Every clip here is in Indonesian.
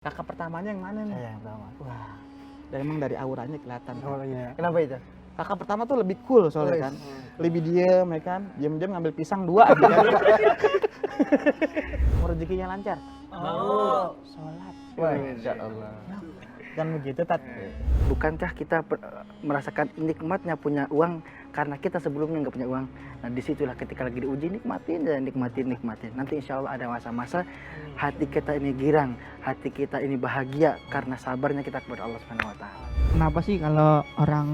Kakak pertamanya yang mana nih? Saya yang pertama. Wah, dan emang dari auranya kelihatan. Auranya. Kenapa itu? Kakak pertama tuh lebih cool soalnya Wes. kan. Lebih diem ya kan. Diam-diam ngambil pisang 2 gitu kan. Mau rezekinya lancar. Oh. Sholat. Wah, insya Allah. Kan begitu Tat. Bukankah kita merasakan nikmatnya punya uang karena kita sebelumnya nggak punya uang? Nah disitulah ketika lagi diuji nikmatin dan nikmatin. Nanti insya Allah ada masa-masa hati kita ini girang, hati kita ini bahagia karena sabarnya kita kepada Allah Subhanahu Wa Taala. Kenapa sih kalau orang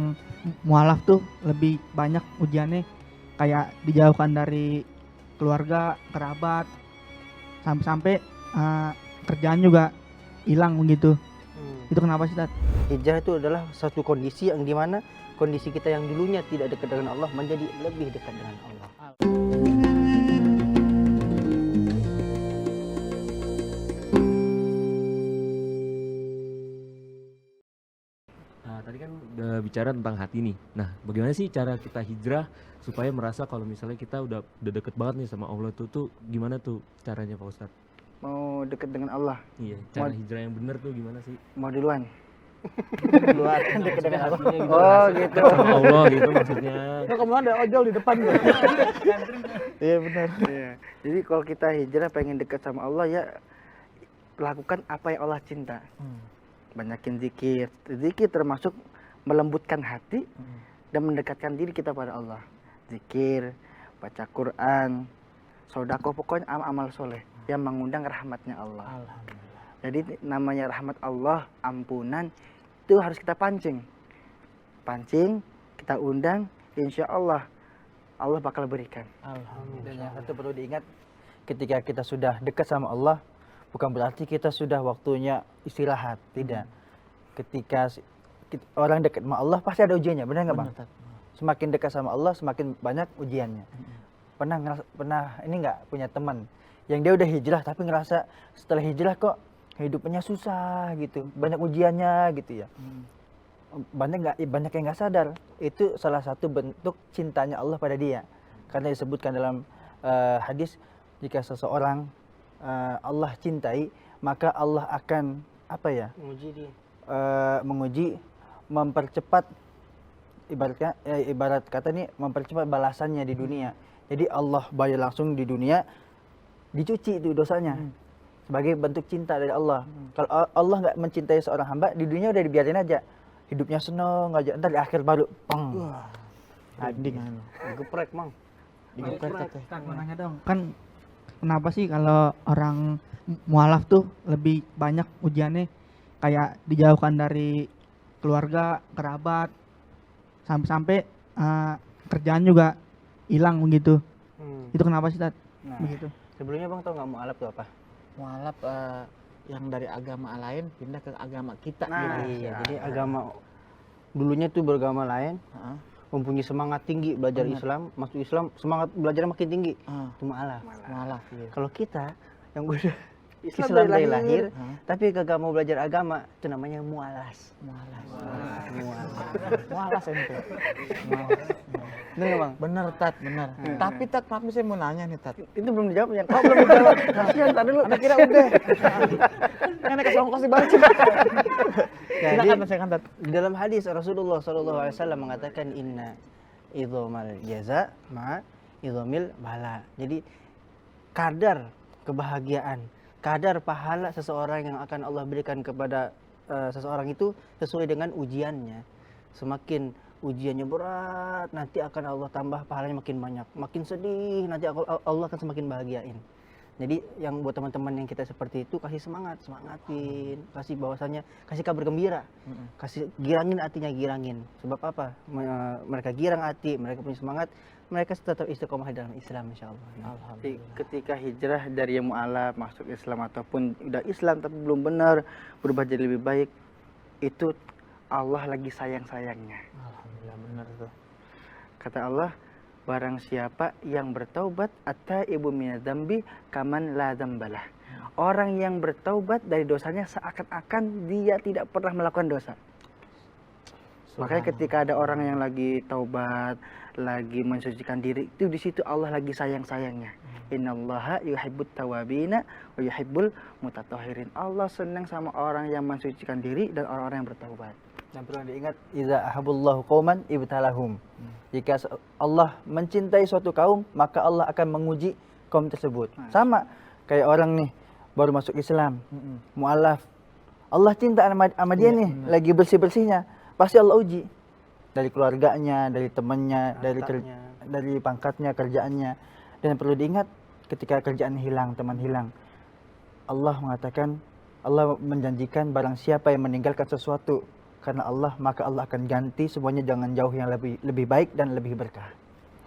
mualaf tuh lebih banyak ujiannya kayak dijauhkan dari keluarga, kerabat, sampai-sampai kerjaan juga hilang begitu. Itu kenapa sih, Tat? Hijrah itu adalah satu kondisi yang dimana kondisi kita yang dulunya tidak dekat dengan Allah menjadi lebih dekat dengan Allah. Nah, tadi kan udah bicara tentang hati nih. Nah, bagaimana sih cara kita hijrah supaya merasa kalau misalnya kita udah deket banget nih sama Allah tuh gimana tuh caranya Pak Ustadz? Mau dekat dengan Allah, Iya, cara hijrah yang benar tuh gimana sih? mau duluan. Keluar. Dekat dengan Allah. Gitu, Oh gitu. sama Allah gitu maksudnya. Nah, kemudian ada ojol di depan gue. Iya benar. Iya. Jadi kalau kita hijrah pengen dekat sama Allah ya lakukan apa yang Allah cinta. Banyakin zikir. Zikir termasuk melembutkan hati dan mendekatkan diri kita pada Allah. Zikir, baca Quran, sedekah, pokoknya amal soleh yang mengundang rahmatnya Allah. Alhamdulillah. Jadi namanya rahmat Allah, ampunan itu harus kita pancing, kita undang, insya Allah Allah bakal berikan. Alhamdulillah. Dan yang satu perlu diingat, ketika kita sudah dekat sama Allah, bukan berarti kita sudah waktunya istirahat, tidak. Ketika orang dekat sama Allah pasti ada ujiannya, benar nggak Bang? Benar, Tat. Semakin dekat sama Allah semakin banyak ujiannya. Pernah ini nggak punya teman yang dia udah hijrah tapi ngerasa setelah hijrah kok hidupnya susah gitu, banyak ujiannya gitu ya. Banyak yang nggak sadar itu salah satu bentuk cintanya Allah pada dia, karena disebutkan dalam hadis jika seseorang Allah cintai maka Allah akan apa ya, menguji, mempercepat, ibarat kata nih mempercepat balasannya di dunia. Jadi Allah bayar langsung di dunia, dicuci itu dosanya sebagai bentuk cinta dari Allah. Kalau Allah nggak mencintai seorang hamba di dunia udah dibiarin aja, hidupnya seneng aja, ntar di akhir baru peng. Digeprek, Mang. Digeprek. Tat, mau nanya dong. Kan kenapa sih kalau orang mualaf tuh lebih banyak ujiannya kayak dijauhkan dari keluarga, kerabat, sampai-sampai kerjaan juga hilang begitu. Itu kenapa sih, Tat? Nah, Begitu. sebelumnya Bang tau nggak mu'alaf itu apa? Mualaf yang dari agama lain pindah ke agama kita Nah, gitu. Iya, jadi agama dulunya tuh beragama lain, Heeh. mempunyai semangat tinggi belajar Benar. Islam, masuk Islam semangat belajar makin tinggi, Ah, itu mu'alaf. mualaf. Iya. Kalau kita yang udah Islam Islam dari dari lahir, Hah? tapi kagak mau belajar agama, itu namanya mualas. Mualaf. Mualas. Mualas ente. Bener nggak Bang? Bener Tat, bener. Tapi Tat, maaf saya mau nanya nih Tat. Itu belum dijawab yang kau belum dijawab. Kasihan tadi dulu. Anak kira udah. Anak kasih ongkos dibalik sih. Jadi Silakan Tat. di dalam hadis Rasulullah SAW mengatakan inna idhomal jaza ma idhomil bala. Jadi kadar kebahagiaan, kadar pahala seseorang yang akan Allah berikan kepada seseorang itu sesuai dengan ujiannya. Semakin ujiannya berat, nanti akan Allah tambah pahalanya makin banyak. Makin sedih, nanti Allah akan semakin bahagiain. Jadi yang buat teman-teman yang kita seperti itu, kasih semangatin, kasih bahwasannya, kasih kabar gembira, kasih girangin hatinya, girangin. Sebab apa? Mereka girang hati, mereka punya semangat, mereka tetap istiqomah dalam Islam insya Allah. Jadi ketika hijrah dari yang mu'alaf masuk Islam ataupun udah Islam tapi belum benar, berubah jadi lebih baik, itu Allah lagi sayang-sayangnya. Alhamdulillah bener tuh. Kata Allah, barang siapa yang bertaubat at-taibu minadz-dzambi kaman la dzambalah. Orang yang bertaubat dari dosanya seakan-akan dia tidak pernah melakukan dosa. Makanya ketika ada orang yang lagi taubat, lagi mensucikan diri, itu di situ Allah lagi sayang-sayangnya. Innallaha yuhibbut tawabina wa yuhibbul mutatahhirin. Allah senang sama orang yang mensucikan diri dan orang-orang yang bertaubat. Dan perlu diingat, iza ahabullahu qauman ibtalahum. Jika Allah mencintai suatu kaum, maka Allah akan menguji kaum tersebut. Sama kayak orang nih baru masuk Islam, mualaf. Allah cinta sama dia nih, lagi bersih-bersihnya. Pasti Allah uji. Dari keluarganya, dari temannya, dari pangkatnya, kerjaannya. Dan perlu diingat, ketika kerjaan hilang, teman hilang, Allah mengatakan, Allah menjanjikan barang siapa yang meninggalkan sesuatu karena Allah, maka Allah akan ganti semuanya dengan jauh yang lebih baik dan lebih berkah.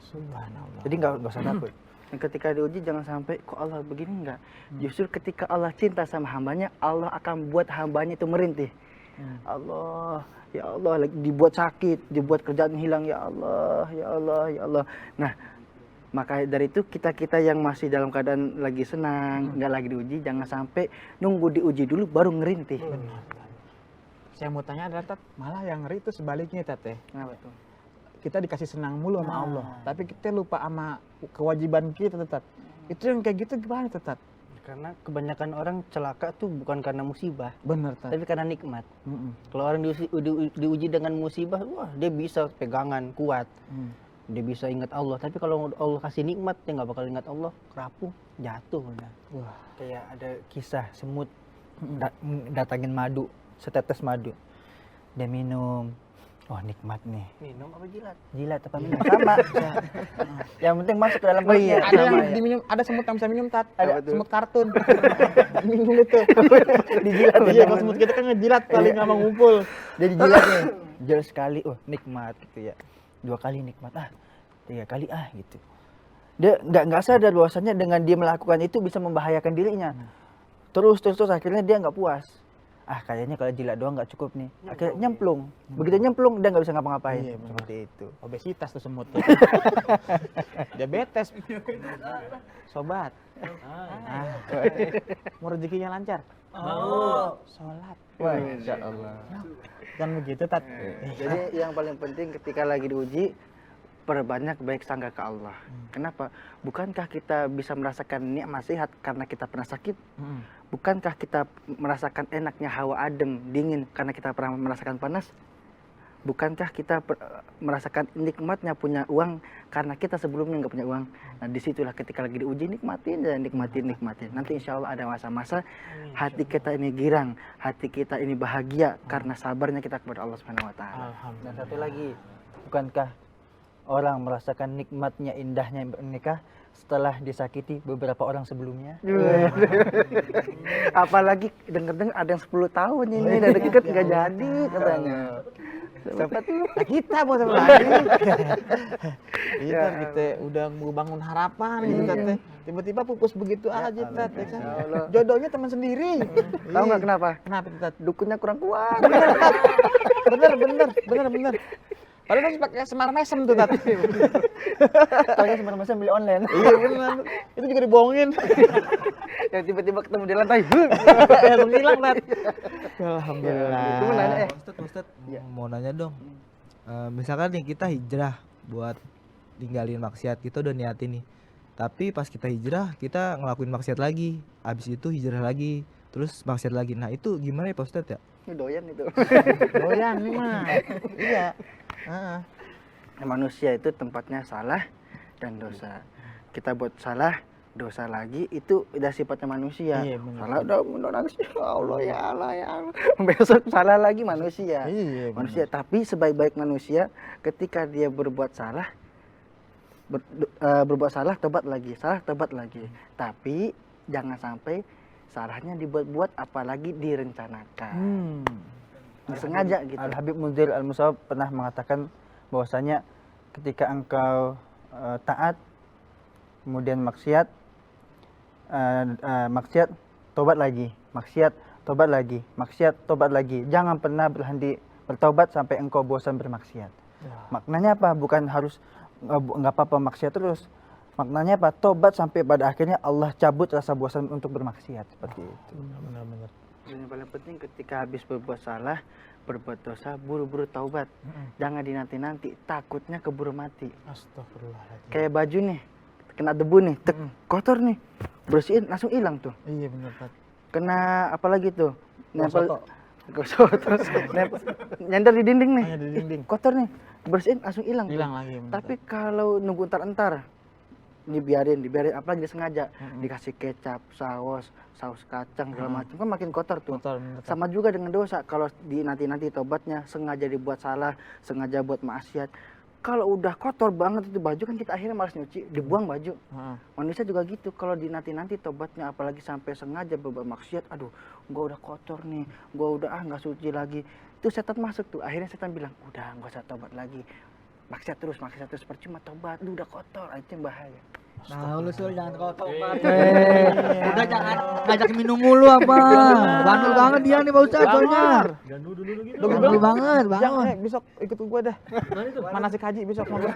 Subhanallah. Jadi nggak usah takut. Dan ketika diuji jangan sampai kok Allah begini enggak. Justru ketika Allah cinta sama hambanya, Allah akan buat hambanya itu merintih. Allah, ya Allah, dibuat sakit, dibuat kerjaan hilang, ya Allah, ya Allah, ya Allah. Nah, maka dari itu kita yang masih dalam keadaan lagi senang, nggak lagi diuji, jangan sampai nunggu diuji dulu baru ngerintih. Saya mau tanya adalah Tat, malah yang ngeri itu sebaliknya Tat ya. Kenapa tuh? Kita dikasih senang mulu sama Allah, tapi kita lupa sama kewajiban kita Tat. Itu yang kayak gitu gimana Tat? Karena kebanyakan orang celaka tuh bukan karena musibah, Bener Tat. tapi karena nikmat. Kalau orang diuji dengan musibah, wah dia bisa pegangan kuat, dia bisa ingat Allah. Tapi kalau Allah kasih nikmat, dia nggak bakal ingat Allah, rapuh, jatuh. Wah. Kayak ada kisah semut datangin madu, setetes madu, dia minum. Oh nikmat nih. Minum apa jilat? Jilat apa minum? Sama. Yang penting masuk ke dalam perutnya. Ada yang diminum, ada semut yang bisa minum Tat. Ada semut kartun. Minum itu. Dijilat. Iya, kalau semut kita kan ngejilat paling lama ngumpul. Dia dijilat nih. Jilat sekali, nikmat gitu ya. 2 kali nikmat, 3 kali gitu. Dia nggak sadar bahwasanya dengan dia melakukan itu bisa membahayakan dirinya. Terus akhirnya dia nggak puas. Kayaknya kalau jilat doang nggak cukup nih. Akhirnya nyemplung. Begitu nyemplung dia nggak bisa ngapa-ngapain. Iya, benar. Seperti itu. Obesitas tuh semut. Diabetes. Sobat. Mau rezekinya lancar? Sholat. Masya Allah. Kan begitu Tat. Jadi yang paling penting ketika lagi diuji, perbanyak baik sangka ke Allah. Kenapa? Bukankah kita bisa merasakan nikmat sehat karena kita pernah sakit? Bukankah kita merasakan enaknya hawa adem, dingin karena kita pernah merasakan panas? Bukankah kita merasakan nikmatnya punya uang karena kita sebelumnya nggak punya uang? Nah disitulah ketika lagi diuji, nikmatin dan nikmatin. Nanti insya Allah ada masa-masa hati kita ini girang, hati kita ini bahagia karena sabarnya kita kepada Allah Subhanahu Wa Taala. Dan satu lagi, bukankah orang merasakan nikmatnya, indahnya menikah setelah disakiti beberapa orang sebelumnya? Apalagi denger ada yang 10 tahun ini udah deket nggak jadi katanya. Siapa tuh? Nah, kita mau sama lagi. Iya kan kita udah mau bangun harapan gitu Tat. Tiba-tiba pupus begitu aja Tat ya kan. Jodohnya teman sendiri. Tahu nggak kenapa? Kenapa Tat? Dukunnya kurang kuat. Bener. Padahal harus pakai semar mesem tuh Tat. Soalnya semasa beli online. Iya benar. Itu juga dibohongin. Yang tiba-tiba ketemu di lantai. Langsung hilang Tat. Alhamdulillah. Itu nanya Ustadz, mau nanya dong. Misalkan nih kita hijrah buat tinggalin maksiat, kita udah niatin nih. Tapi pas kita hijrah, kita ngelakuin maksiat lagi. Abis itu hijrah lagi, terus maksiat lagi. Nah itu gimana ya Pak Ustadz ya? Doyan itu. Doyan nih mah. Iya. Manusia itu tempatnya salah dan dosa. Kita buat salah, dosa lagi, itu udah sifatnya manusia. Iya, benar. Salah udah nangis, ya Allah ya Allah ya Allah. Besok salah lagi manusia. Iya, Manusia, tapi sebaik-baik manusia ketika dia berbuat salah, berbuat salah tobat lagi, Tapi jangan sampai salahnya dibuat-buat, apalagi direncanakan. Disengaja gitu. Al-Habib Munzir Al-Musawab pernah mengatakan bahwasanya ketika engkau taat, kemudian maksiat, tobat lagi, maksiat, tobat lagi. Jangan pernah berhenti bertobat sampai engkau bosan bermaksiat. Maknanya apa? Bukan harus nggak apa-apa maksiat terus. Maknanya apa? Tobat sampai pada akhirnya Allah cabut rasa bosan untuk bermaksiat, seperti itu. Benar. Dan yang paling penting ketika habis berbuat salah, berbuat dosa, buru-buru taubat. Jangan dinanti-nanti, takutnya keburu mati. Astagfirullahaladzim. Kayak baju nih, kena debu nih, kotor nih, bersihin langsung hilang tuh. Iya bener Tat. Kena apa lagi tuh? Soto. Terus nyender di dinding nih. Hanya di dinding. Kotor nih, bersihin langsung hilang. Hilang tuh. lagi. bener, Tapi kalau nunggu entar-entar, dibiarin, apalagi disengaja, dikasih kecap, saus kacang segala macam, kan makin kotor Tat. tuh. Kotor, bener, Tat. Sama juga dengan dosa, kalau di nanti tobatnya sengaja dibuat salah, sengaja buat maksiat. Kalau udah kotor banget itu baju kan kita akhirnya malas nyuci, dibuang baju. Heeh. Manusia juga gitu, kalau di nanti tobatnya apalagi sampai sengaja berbuat maksiat, aduh, gua udah kotor nih, gua udah nggak suci lagi. Itu setan masuk tuh, akhirnya setan bilang, udah nggak usah tobat lagi. Maksiat terus, percuma tobat, lu udah kotor, itu yang bahaya. Nah, lu Sul jangan tobat. Udah jangan ngajak minum mulu apa. Bandel banget dia nih Pak Ustaz soalnya. Jangan dulu gitu. Bandel banget, Jangan, banget. besok ikut gua dah. Mana si kaji besok ngobrol.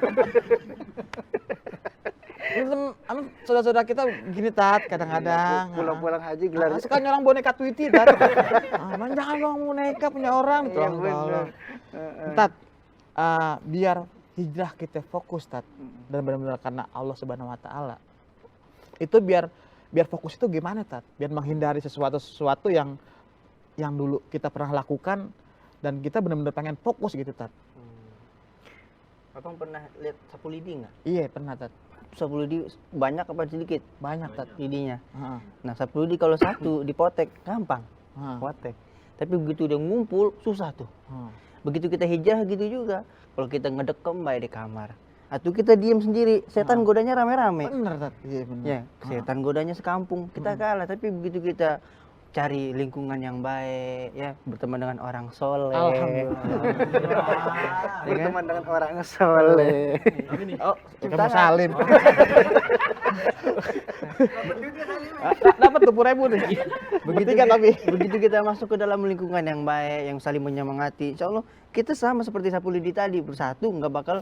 Saudara-saudara kita gini Tat, kadang-kadang. Pulang-pulang haji gelar. Suka nyolong boneka Tweety Tat. Jangan dong boneka punya orang. Iya, Tolong, bener. tolong. Tat, biar hijrah kita fokus Tat, dan benar-benar karena Allah Subhanahu Wa Taala. Itu biar fokus itu gimana Tat? Biar menghindari sesuatu yang dulu kita pernah lakukan dan kita benar-benar pengen fokus gitu Tat. Abang pernah lihat sapu lidi nggak? Iya pernah Tat. Sapu lidi banyak apa sedikit Banyak Tat. lidinya? Heeh. Nah sapu lidi kalau satu dipotek gampang, Heeh. potek. Tapi begitu dia ngumpul susah tuh. Heeh. Begitu kita hijrah gitu juga. Kalau kita ngedekem baik di kamar, atau kita diam sendiri, setan godanya rame-rame. Bener Tat. Iya bener. Ya, setan godanya sekampung. Kita kalah, tapi begitu kita cari lingkungan yang baik, ya berteman dengan orang soleh. Alhamdulillah. Ya kan? Berteman dengan orang soleh. Oh, kamu salim. Dapat 20.000 nih. Bertiga tapi. Begitu kita masuk ke dalam lingkungan yang baik, yang saling menyemangati, insya Allah kita sama seperti sapu lidi tadi, bersatu, nggak bakal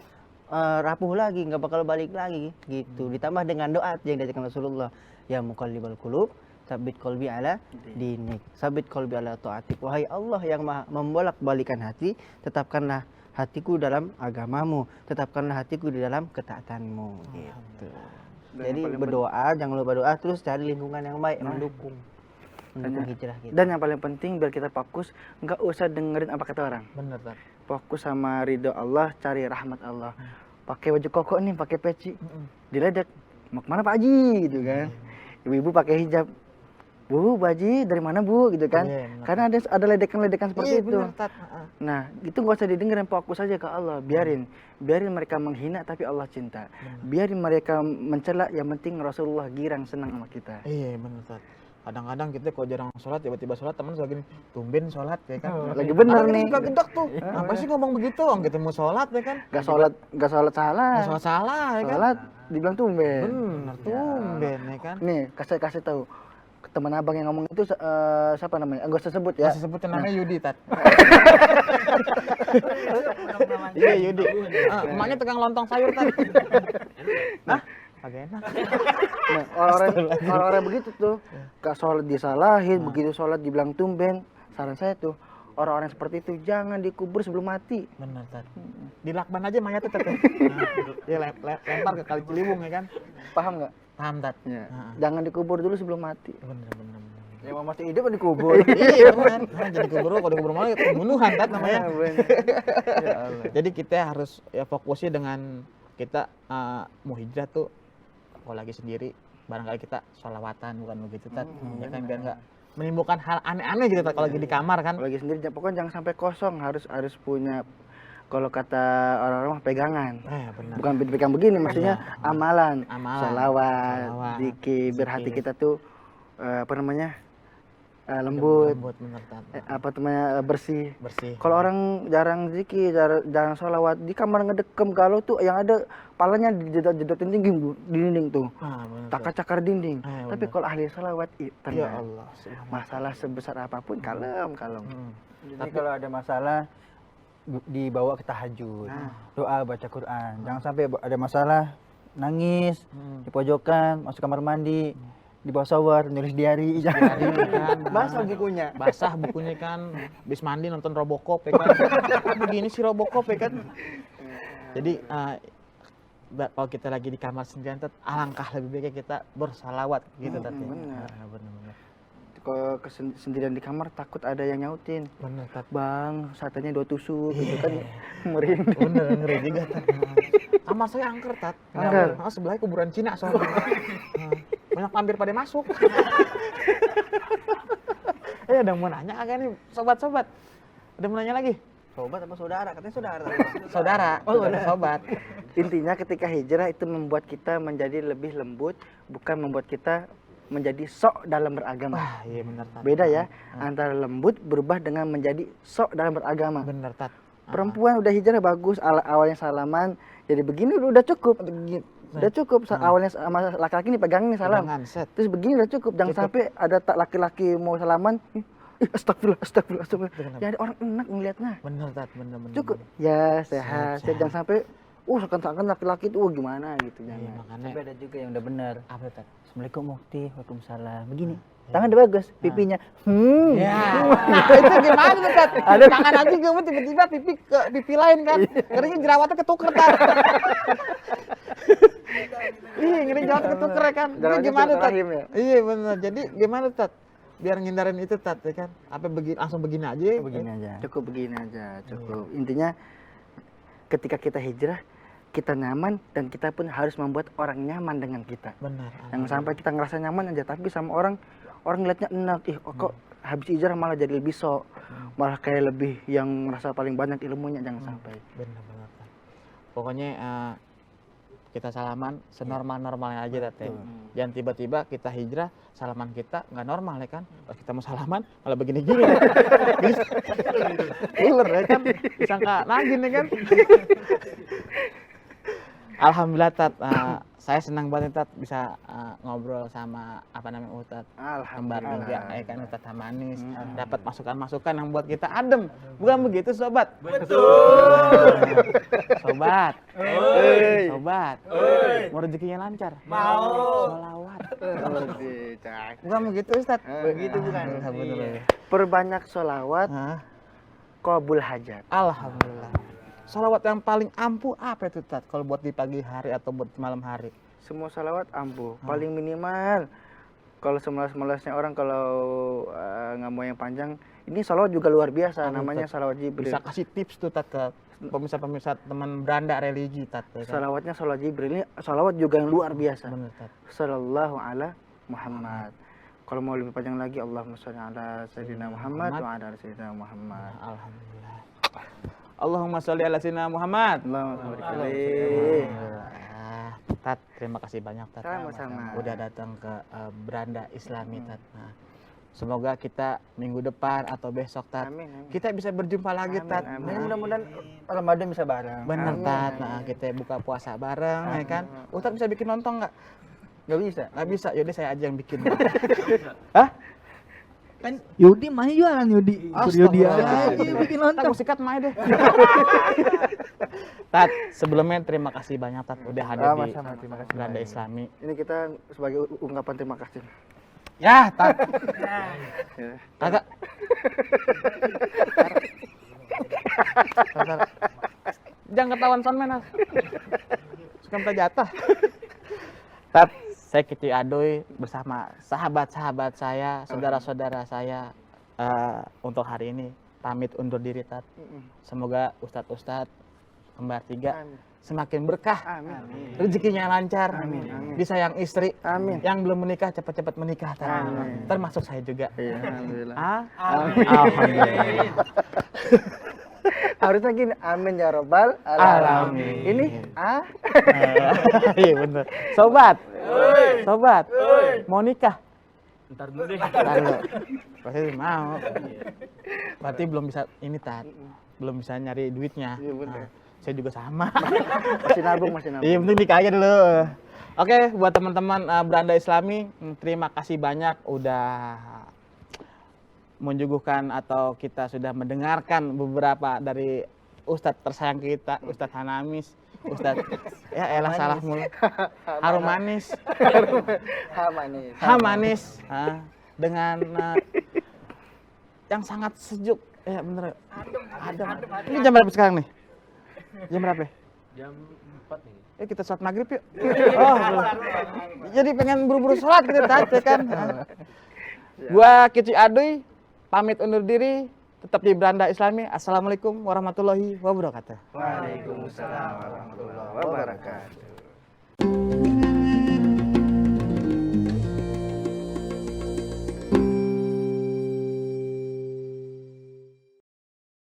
rapuh lagi, nggak bakal balik lagi, gitu. Ditambah dengan doa yang diajarkan Rasulullah, ya muqallibal qulub, sabit qalbi ala dinik, sabit qalbi ala taatik. Wahai Allah yang membolak-balikan hati, tetapkanlah hatiku dalam agamamu, tetapkanlah hatiku di dalam ketaatanmu, gitu. Dan Jadi yang paling berdoa, jangan lupa doa, terus cari lingkungan yang baik, mendukung hijrah kita. Dan yang paling penting biar kita fokus, nggak usah dengerin apa kata orang. Bener Tat. Fokus sama ridho Allah, cari rahmat Allah. Pakai baju koko nih, pakai peci, diledek. Mau kemana Pak Haji gitu kan? Ibu-ibu pakai hijab. Bu, Haji dari mana Bu gitu kan? Iya, bener. Karena ada ledekan-ledekan seperti Iya itu. bener Tat. Heeh. Nah, itu nggak usah didengerin, fokus aja ke Allah. Biarin mereka menghina tapi Allah cinta. Biarin mereka mencela, yang penting Rasulullah girang senang sama kita. Iya bener Tat. Kadang-kadang kita kalau jarang sholat, tiba-tiba sholat teman suka gini, tumben sholat ya kan. Lagi bener Kadang kita nih. suka gedek tuh. Apa sih ngomong begitu? Orang kita mau sholat ya kan. Gak sholat salah. Nggak sholat salah ya kan. Sholat dibilang tumben. Bener tumben ya kan. Nih, kasih tahu. Teman abang yang ngomong itu siapa namanya? Enggak usah sebut ya. Masih sebutin namanya Yudi Tat. Iya Yudi. Emaknya tukang lontong sayur Tat. Hah? Agak enak. Nah, orang-orang begitu tuh, gak sholat disalahin, begitu sholat dibilang tumben. Saran saya tuh, orang-orang seperti itu jangan dikubur sebelum mati. Bener Tat. Dilakban aja mayatnya Tat. Ya lempar ke Kali Ciliwung ya kan. Paham nggak? Paham Tat. Ya. Heeh. Jangan dikubur dulu sebelum mati. Bener. Ya mau masih hidup kan dikubur. Iya bener. Nah, jadi kubur kalau dikubur malah pembunuhan Tat namanya. Ya Allah. Jadi kita harus ya fokusnya dengan kita mau hijrah tuh kalau lagi sendiri barangkali kita sholawatan bukan begitu Tat. Ya kan biar nggak menimbulkan hal aneh-aneh gitu Tat kalau lagi di kamar kan. Kalau lagi sendiri pokoknya jangan sampai kosong, harus punya, kalau kata orang-orang mah pegangan. Benar. Bukan dipegang begini, maksudnya amalan. Amalan. Salawat, Salawat, zikir, biar hati zikir. kita tuh lembut, Lembut bener Tat. bersih. Bersih. Kalau orang jarang zikir, jarang sholawat, di kamar ngedekem galau tuh yang ada palanya dijedot-jedotin dinding tuh. Bener, Tat. Takar-cakar dinding. Bener. Tapi kalau ahli sholawat, Ya tenang. Allah. Subhanallah. Masalah sebesar apapun kalem. Jadi kalau ada masalah dibawa ke tahajud, doa, baca Quran. Jangan sampai ada masalah nangis di pojokan, masuk kamar mandi. di bawah shower nulis diary. kan, Basah bukunya. basah bukunya kan, habis mandi nonton Robocop ya kan. Begini sih Robocop ya kan. Jadi kalau kita lagi di kamar sendirian, Tat, alangkah lebih baiknya kita bersalawat gitu, Tat. Ya. benar. Benar. Kalau sendirian di kamar takut ada yang nyautin. Benar, Tat. Bang, satenya 2 tusuk gitu kan. Merinding. Bener, ngeri juga, Tat. Kamar saya angker, Tat. Angker. Sebelahnya kuburan Cina soalnya. Banyak vampir pada masuk. Ada yang mau nanya agak nih, sobat-sobat. Ada mau nanya lagi? Sobat apa saudara? Katanya saudara. Saudara. Sobat. Intinya ketika hijrah itu membuat kita menjadi lebih lembut, bukan membuat kita menjadi sok dalam beragama. Wah, iya benar, Tat. Beda ya, antara lembut berubah dengan menjadi sok dalam beragama. Bener, Tat. Perempuan udah hijrah bagus, awalnya salaman, jadi begini udah cukup. Udah cukup, awalnya sama laki-laki nih pegang nih salam. Pegangan, set. Terus begini udah cukup, jangan sampai ada laki-laki mau salaman, astagfirullah. Ya ada orang enak ngelihatnya. Bener, Tat. Bener. Cukup. Ya sehat. Sehat. Jangan sampai seakan-akan laki-laki itu gimana gitu, Iya, jangan. makanya. Tapi ada juga yang udah benar. Apa, Tat? Assalamualaikum Mufti, waalaikumsalam. Begini. Tangan udah bagus, pipinya. Ya, itu gimana tuh, Tat? Tangan aja gue tiba-tiba pipi ke pipi lain kan. Ngerinya jerawatnya ketuker, Tat. Iya, ngeri jerawat ketuker ya kan. Itu Jerawatnya gimana, Tat? silaturahim ya? Iya, bener. Jadi gimana, Tat? Biar ngindarin itu, Tat, ya kan. Apa langsung begini aja? Begini aja. Cukup begini aja, cukup. Intinya ketika kita hijrah, kita nyaman dan kita pun harus membuat orang nyaman dengan kita. Benar. Jangan sampai kita ngerasa nyaman aja tapi sama orang ngeliatnya enak, kok habis hijrah malah jadi lebih sok, malah kayak lebih yang ngerasa paling banyak ilmunya, jangan sampai. Benar, Tat. Pokoknya kita salaman senormal-normalnya aja, Tat. Ya. Jangan tiba-tiba kita hijrah, salaman kita nggak normal ya kan. Pas kita mau salaman malah begini-gini. Ular ya kan. Disangka nagin ya kan. Alhamdulillah, Tat. Saya senang banget, Tat, bisa ngobrol sama Ustadz kembar juga, ya kan, Ustadz Hamanis. Dapat masukan-masukan yang buat kita adem. Bukan begitu, sobat? Betul. Sobat. Sobat. Mau rezekinya lancar? Mau. Sholawat. Bukan begitu, Ustadz? Begitu bukan. Alhamdulillah. Perbanyak sholawat, Hah? qabul hajat. Alhamdulillah. Sholawat yang paling ampuh apa itu, Tat? Kalau buat di pagi hari atau buat malam hari? Semua sholawat ampuh, paling minimal. Kalau semalas-malasnya orang kalau nggak mau yang panjang, ini sholawat juga luar biasa, namanya sholawat Jibril. Bisa kasih tips tuh, Tat, ke pemirsa-pemirsa teman beranda religi, Tat. Ya kan? Sholawatnya sholawat Jibril, ini sholawat juga yang luar biasa. Bener, Tat. Sallallahu ala Muhammad. Kalau mau lebih panjang lagi, Allahumma sholli ala sayyidina Muhammad wa ala sayyidina Muhammad. Alhamdulillah. Allahumma sholli ala sayyidina Muhammad. Allahumma sholli. Tat, terima kasih banyak, Tat. Sama-sama. Udah datang ke beranda Islami, Tat. Nah, semoga kita minggu depan atau besok, Tat, Amin. kita bisa berjumpa lagi, Tat. Amin. Nah, Mudah-mudahan Ramadan bisa bareng. bener, Tat. Nah, kita buka puasa bareng, ya kan. Ustadz bisa bikin lontong nggak? Nggak bisa. Nggak bisa, yaudah saya aja yang bikin. Kan Yudi mah jualan Yudi. Yudi aja bikin Tak lontong. sikat main deh. Tat, sebelumnya terima kasih banyak, Tat, udah hadir di Sama-sama, terima kasih. Beranda Islami. Ini kita sebagai ungkapan terima kasih. Ya, Tat. Ya. Kagak. Tar. Jangan ketahuan sonmen, Mas. Suka minta jatah. Tat, saya Kiti Adoy bersama sahabat-sahabat saya, saudara-saudara saya untuk hari ini pamit undur diri, Tat. Semoga ustadz-ustadz kembar tiga Amin. semakin berkah, Amin. rezekinya lancar, Amin. disayang istri, Amin. yang belum menikah cepat-cepat menikah, Tat. Amin. Termasuk saya juga. Iya, alhamdulillah. Alhamdulillah. Harusnya gini, amin ya robbal Alamin. Ini Iya bener. Sobat, sobat, mau nikah? Ntar dulu deh. Lalu, pasti mau. Berarti belum bisa ini, Tat. Belum bisa nyari duitnya. Iya, bener. Nah, saya juga sama. masih nabung. Iya, penting nikah aja dulu. Oke, buat teman-teman Beranda Islami, terima kasih banyak udah menyuguhkan atau kita sudah mendengarkan beberapa dari Ustadz tersayang kita, Ustadz Hanamis, Ustaz. Ya elah salah mulu. Harum manis. Manis. Manis. Dengan yang sangat sejuk. Ya bener. Adem. Ini jam berapa sekarang nih? Jam berapa? Jam 4 nih. Kita sholat maghrib yuk. Oh, belum. Jadi pengen buru-buru sholat gitu tadi kan. Gua Kici Aduy pamit undur diri, tetap di Beranda Islami. Assalamualaikum warahmatullahi wabarakatuh. Waalaikumsalam warahmatullahi wabarakatuh.